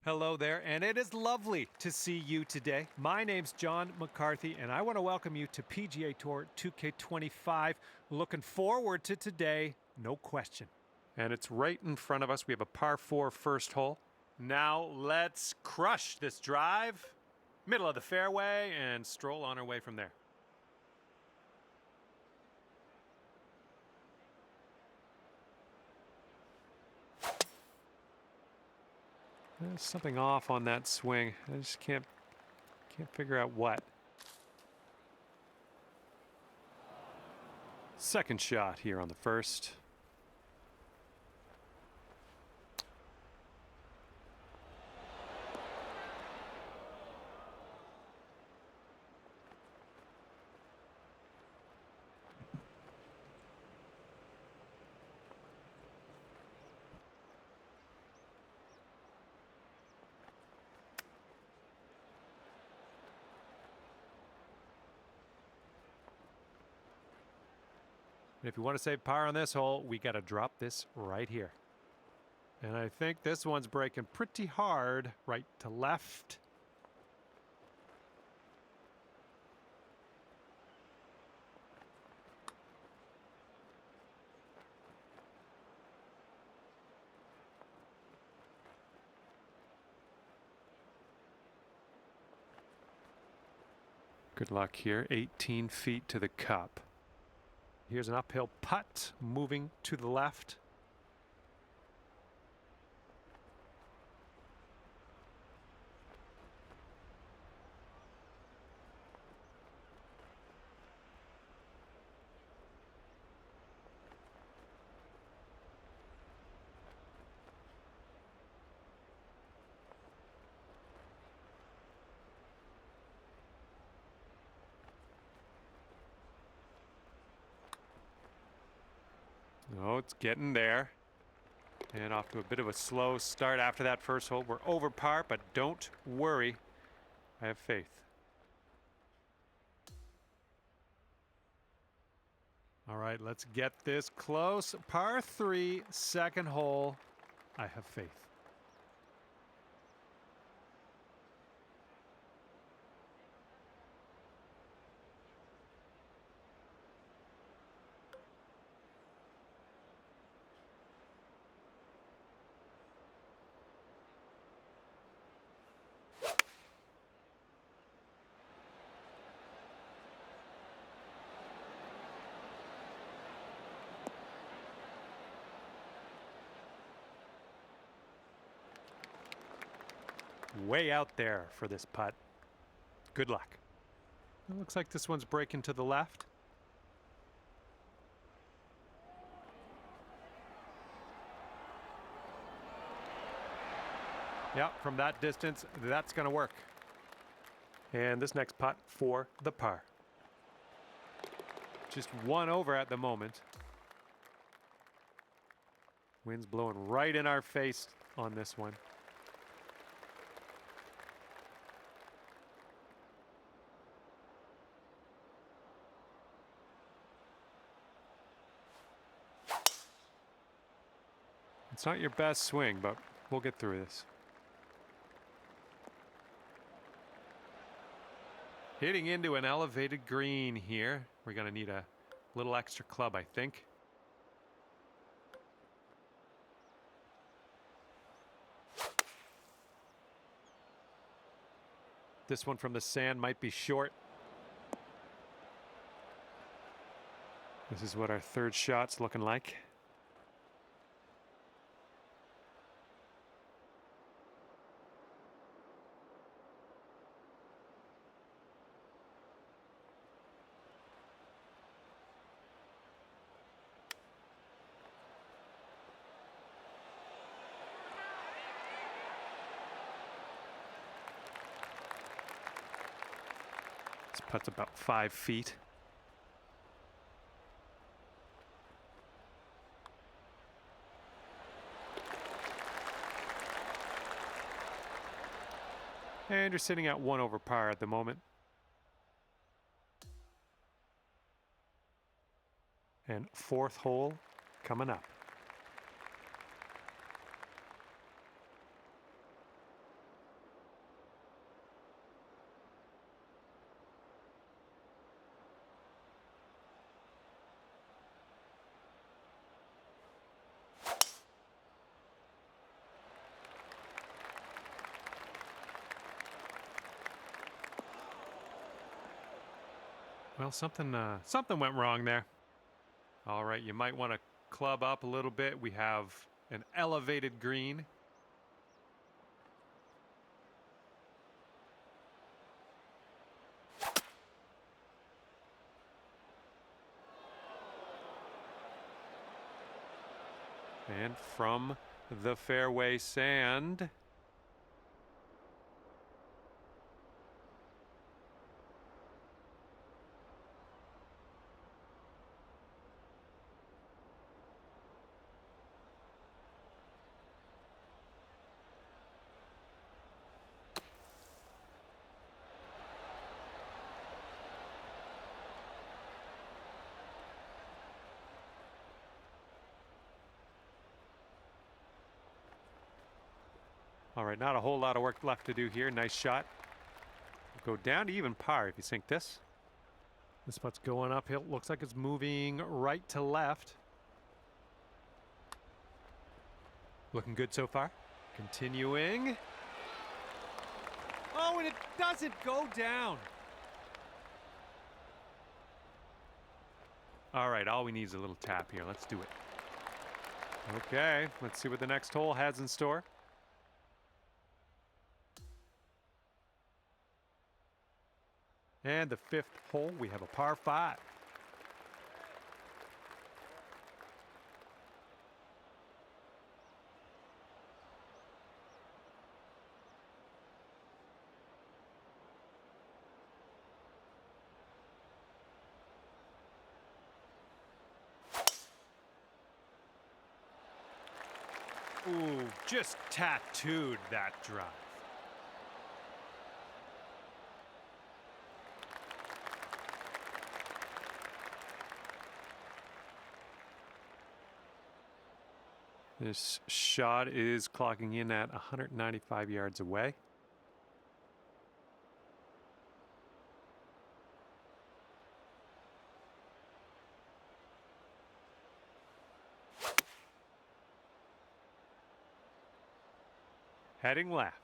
Hello there, and it is lovely to see you today. My name's John McCarthy, and I want to welcome you to PGA Tour 2K25. Looking forward to today, no question. And it's right in front of us. We have a par 4 first hole. Now let's crush this drive, middle of the fairway, and stroll on our way from there. There's something off on that swing. I just can't figure out what. Second shot here on the first. And if you want to save par on this hole, we got to drop this right here. And I think this one's breaking pretty hard right to left. Good luck here. 18 feet to the cup. Here's an uphill putt moving to the left. Oh, it's getting there. And off to a bit of a slow start after that first hole. We're over par, but don't worry. I have faith. All right, let's get this close. Par 3, second hole. I have faith. Way out there for this putt. Good luck. It looks like this one's breaking to the left. Yeah, from that distance, that's going to work. And this next putt for the par. Just one over at the moment. Wind's blowing right in our face on this one. It's not your best swing, but we'll get through this. Hitting into an elevated green here. We're going to need a little extra club, I think. This one from the sand might be short. This is what our third shot's looking like. This putt's about 5 feet. And you're sitting at 1 over par at the moment. And fourth hole coming up. Well, something went wrong there. All right, you might want to club up a little bit. We have an elevated green. And from the fairway sand. All right, not a whole lot of work left to do here. Nice shot. Go down to even par if you sink this. This putt's going uphill. Looks like it's moving right to left. Looking good so far. Continuing. Oh, and it doesn't go down. All right, all we need is a little tap here. Let's do it. Okay, let's see what the next hole has in store. And the fifth hole, we have a par 5. Ooh, just tattooed that drive. This shot is clocking in at 195 yards away. Heading left.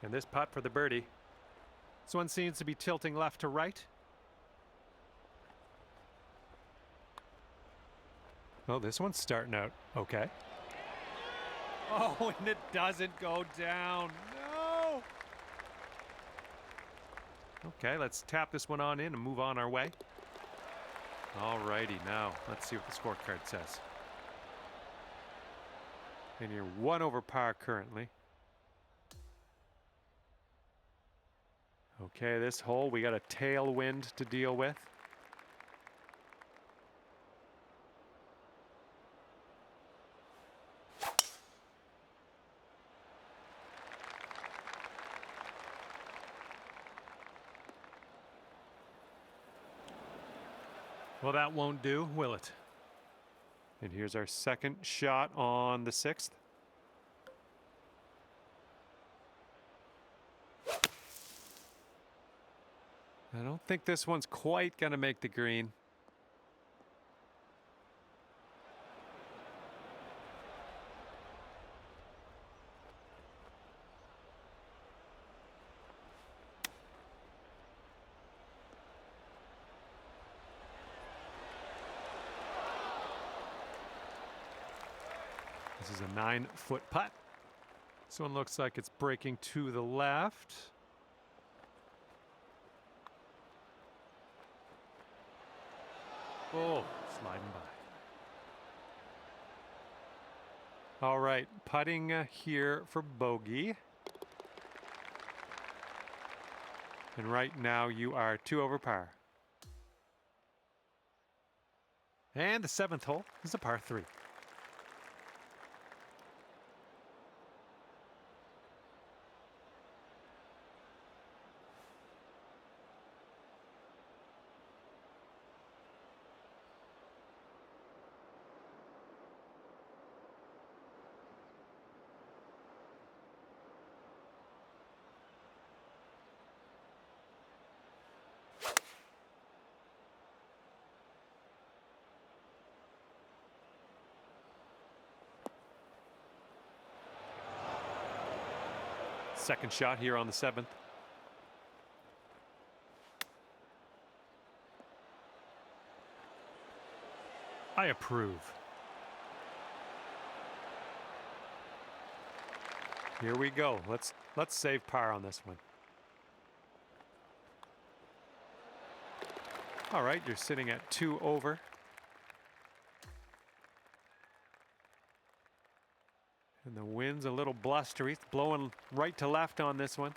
And this putt for the birdie. This one seems to be tilting left to right. Oh, this one's starting out okay. Oh, and it doesn't go down. No. Okay, let's tap this one on in and move on our way. All righty, now let's see what the scorecard says. And you're 1 over par currently. Okay, this hole, we got a tailwind to deal with. Well, that won't do, will it? And here's our second shot on the 6th. I don't think this one's quite going to make the green. This is a 9-foot putt. This one looks like it's breaking to the left. Oh, sliding by. All right, putting here for bogey. And right now you are 2 over par. And the 7th hole is a par 3. Second shot here on the 7th. I approve. Here we go. Let's save par on this one. All right, you're sitting at 2 over. And the wind's a little blustery. It's blowing right to left on this one.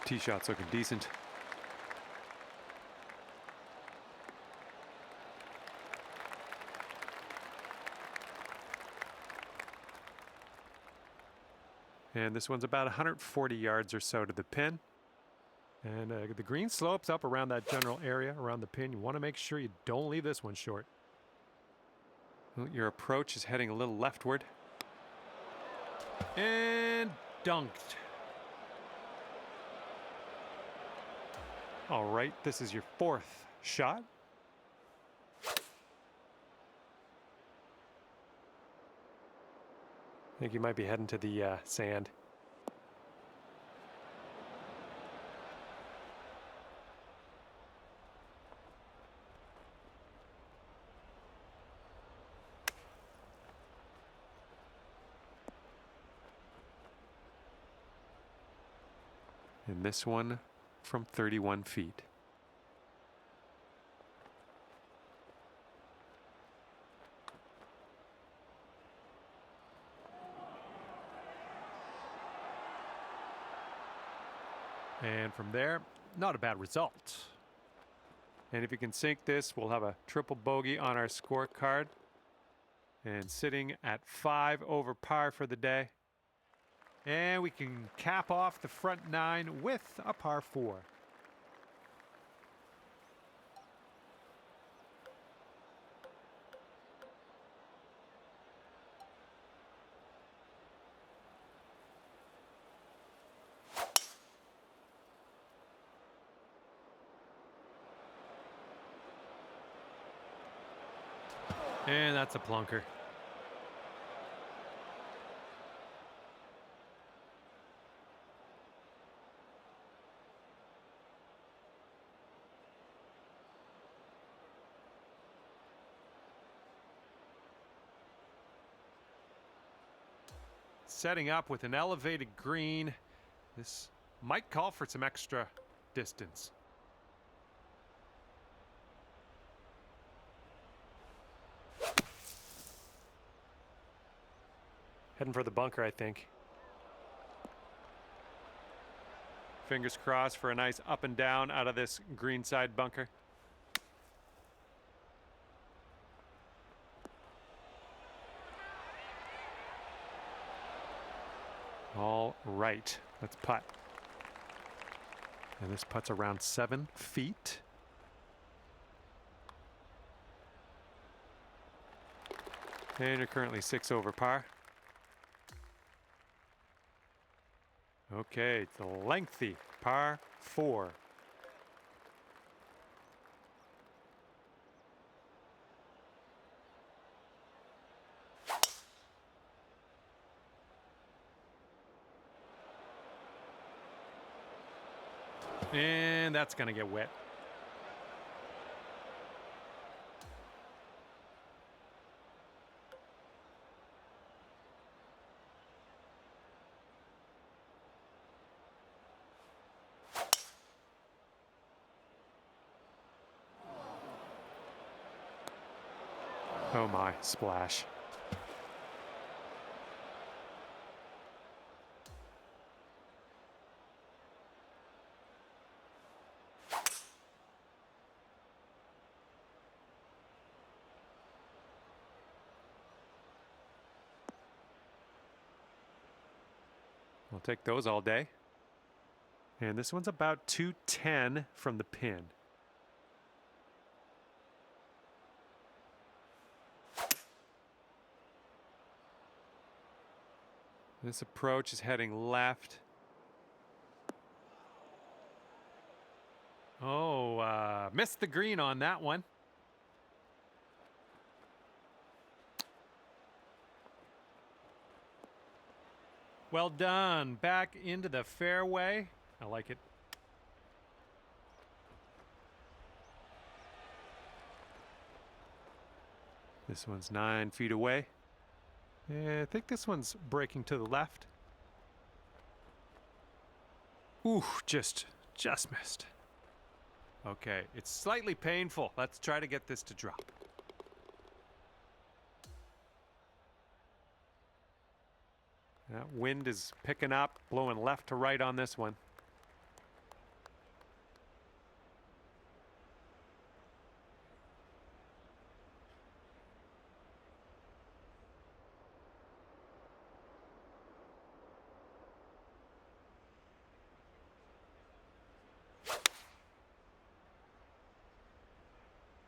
Tee shot's looking decent. And this one's about 140 yards or so to the pin. And the green slopes up around that general area, around the pin. You want to make sure you don't leave this one short. Well, your approach is heading a little leftward. And dunked. All right, this is your 4th shot. I think you might be heading to the sand. And this one from 31 feet. And from there, not a bad result. And if you can sink this, we'll have a triple bogey on our scorecard. And sitting at 5 over par for the day. And we can cap off the front 9 with a par 4. And that's a plunker. Setting up with an elevated green. This might call for some extra distance. Heading for the bunker, I think. Fingers crossed for a nice up and down out of this green side bunker. All right, let's putt. And this putt's around 7 feet. And you're currently 6 over par. Okay, it's a lengthy par 4. And that's going to get wet. Oh my, splash. We'll take those all day. And this one's about 210 from the pin. This approach is heading left. Oh, missed the green on that one. Well done. Back into the fairway. I like it. This one's 9 feet away. Yeah, I think this one's breaking to the left. Ooh, just missed. Okay, it's slightly painful. Let's try to get this to drop. That wind is picking up, blowing left to right on this one.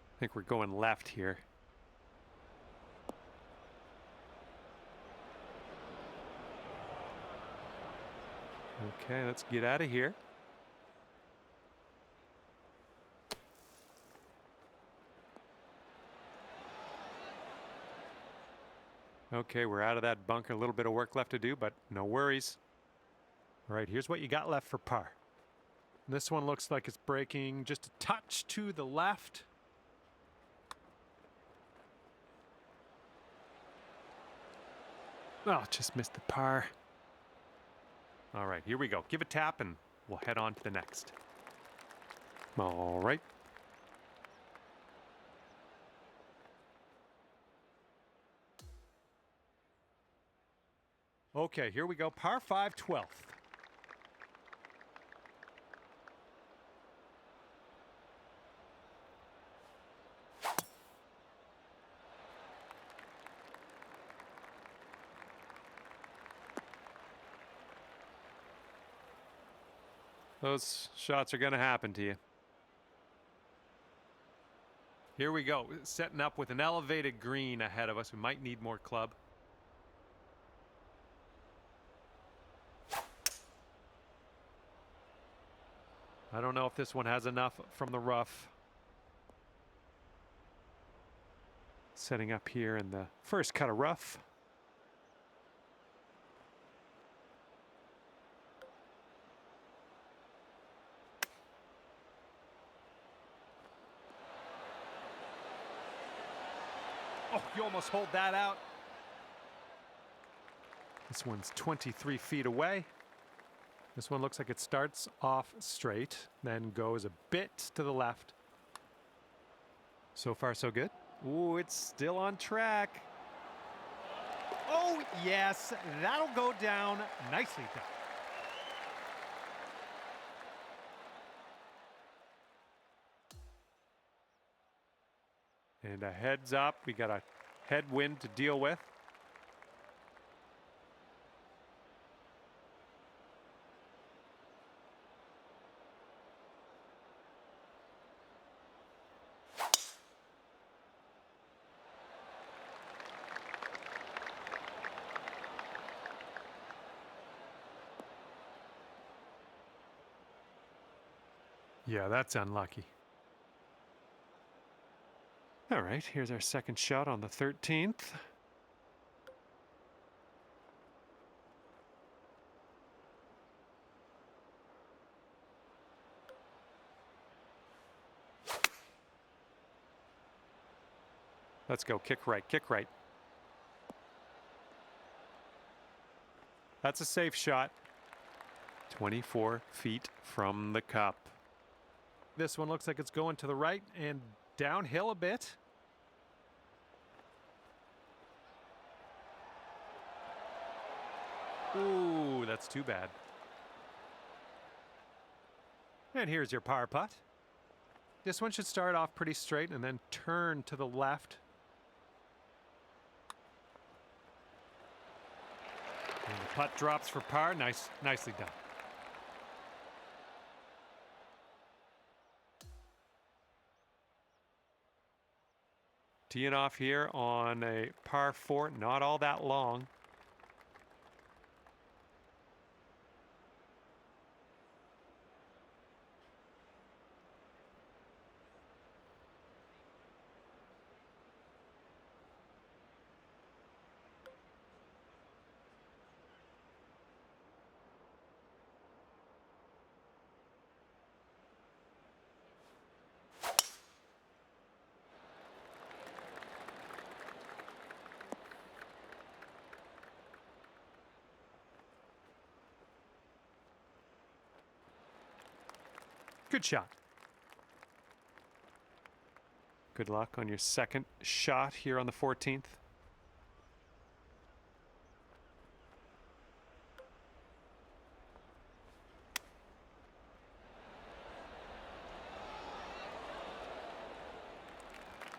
I think we're going left here. Okay, let's get out of here. Okay, we're out of that bunker. A little bit of work left to do, but no worries. All right, here's what you got left for par. This one looks like it's breaking just a touch to the left. Oh, just missed the par. All right, here we go. Give a tap and we'll head on to the next. All right. Okay, here we go. Par 5, 12th. Those shots are going to happen to you. Here we go. Setting up with an elevated green ahead of us. We might need more club. I don't know if this one has enough from the rough. Setting up here in the first cut of rough. Oh, you almost hold that out. This one's 23 feet away. This one looks like it starts off straight, then goes a bit to the left. So far, so good. Ooh, it's still on track. Oh, yes, that'll go down. Nicely done. And a heads up, we got a headwind to deal with. Yeah, that's unlucky. All right, here's our second shot on the 13th. Let's go, kick right, kick right. That's a safe shot. 24 feet from the cup. This one looks like it's going to the right and downhill a bit. Ooh, that's too bad. And here's your par putt. This one should start off pretty straight and then turn to the left. And the putt drops for par. Nicely done. Teeing off here on a par 4, not all that long. Good shot. Good luck on your second shot here on the 14th.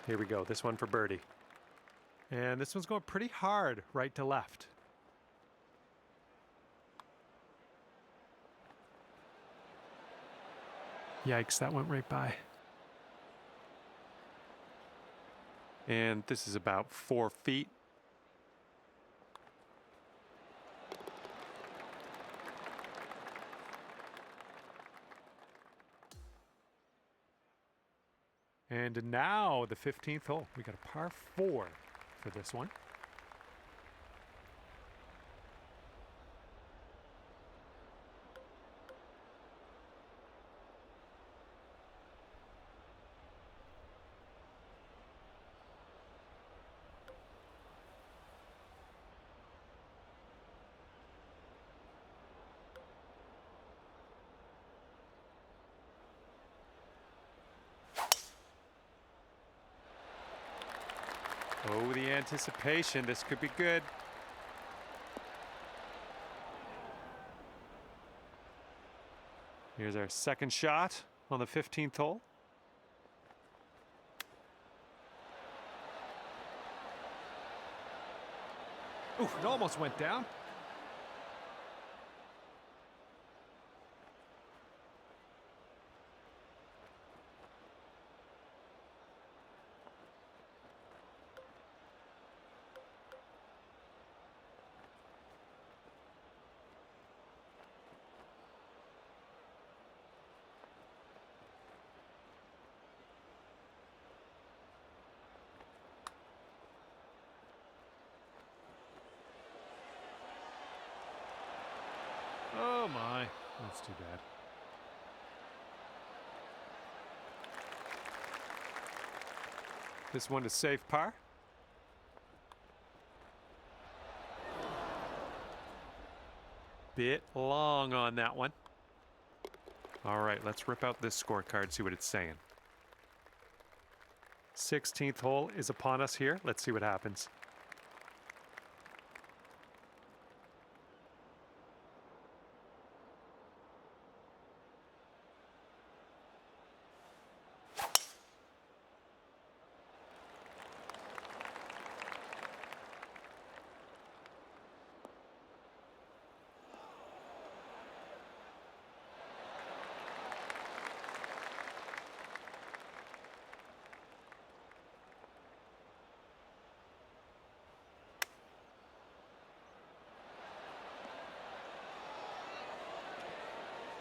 Here we go. This one for birdie. And this one's going pretty hard right to left. Yikes, that went right by. And this is about 4 feet. And now the 15th hole. We got a par 4 for this one. Oh, the anticipation. This could be good. Here's our second shot on the 15th hole. Ooh, it almost went down. Oh my, that's too bad. This one is safe par. Bit long on that one. All right, let's rip out this scorecard, see what it's saying. 16th hole is upon us here. Let's see what happens.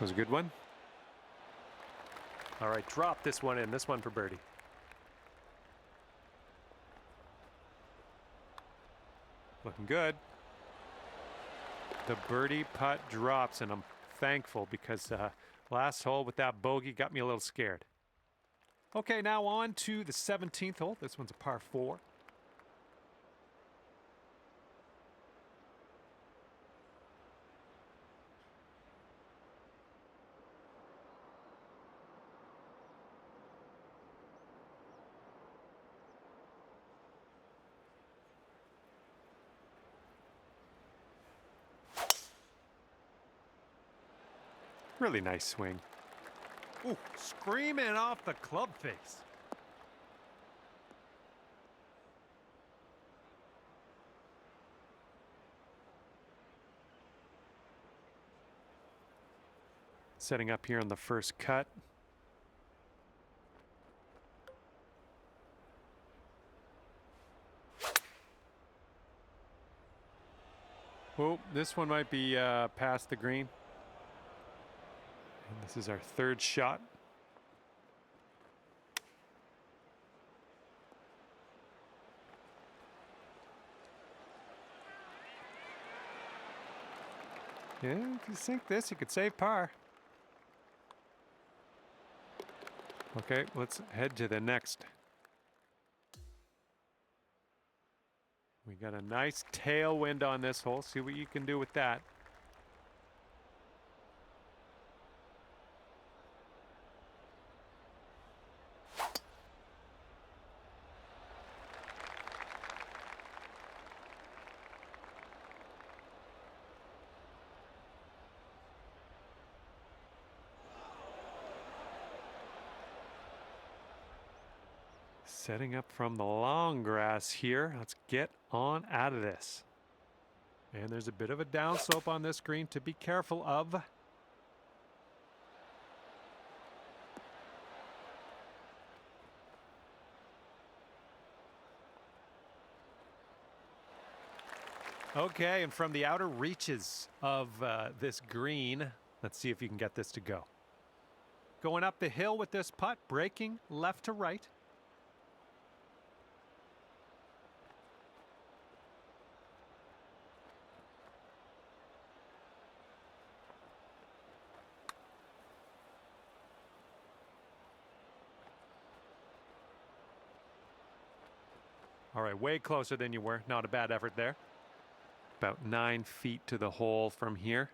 Was a good one. All right, drop this one in. This one for birdie. Looking good. The birdie putt drops, and I'm thankful because last hole with that bogey got me a little scared. Okay, now on to the 17th hole. This one's a par 4. Really nice swing. Ooh, screaming off the club face. Setting up here on the first cut. Oh, this one might be past the green. And this is our third shot. Yeah, if you sink this, you could save par. Okay, let's head to the next. We got a nice tailwind on this hole. See what you can do with that. Setting up from the long grass here. Let's get on out of this. And there's a bit of a downslope on this green to be careful of. Okay, and from the outer reaches of this green, let's see if you can get this to go. Going up the hill with this putt, breaking left to right. All right, way closer than you were. Not a bad effort there. About 9 feet to the hole from here.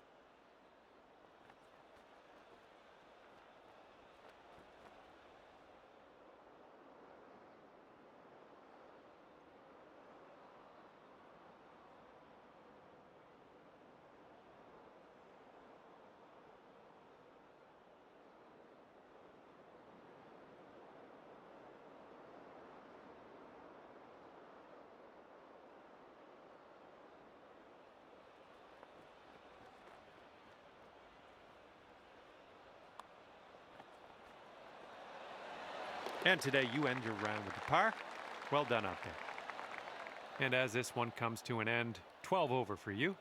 And today you end your round with a par. Well done out there. And as this one comes to an end, 12 over for you.